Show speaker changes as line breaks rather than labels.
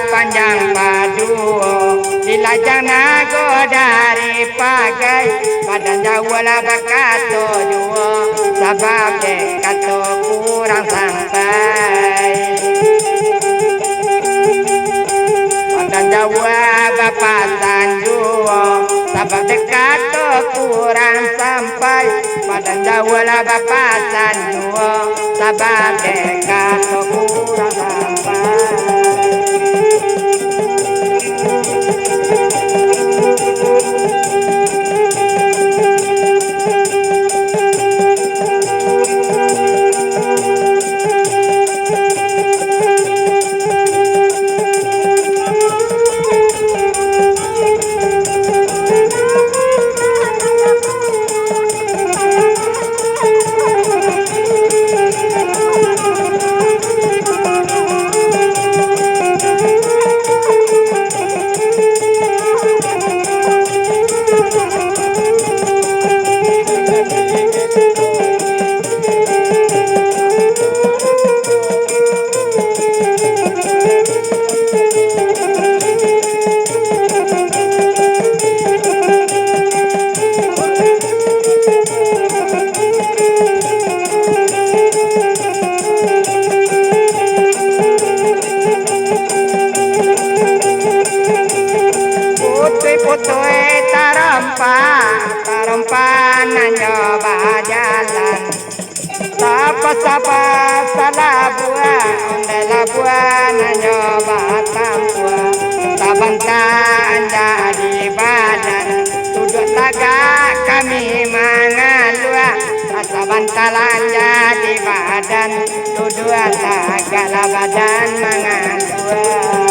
Panjang padu dilajang nagodari pagai badan Jawa lah berkato jua sebab dekato kurang sampai badan Jawa berpasan jua sebab dekato kurang sampai badan Jawa lah berpasan jua sebab dekato kurang sampai. Putui tarempa nyoba jalan sapa salah buah ondela buah nyoba tampua tabantan jadi badan duduk tagak kami mangalua rasa bantalan jadi badan duduk tagak badan mangalua.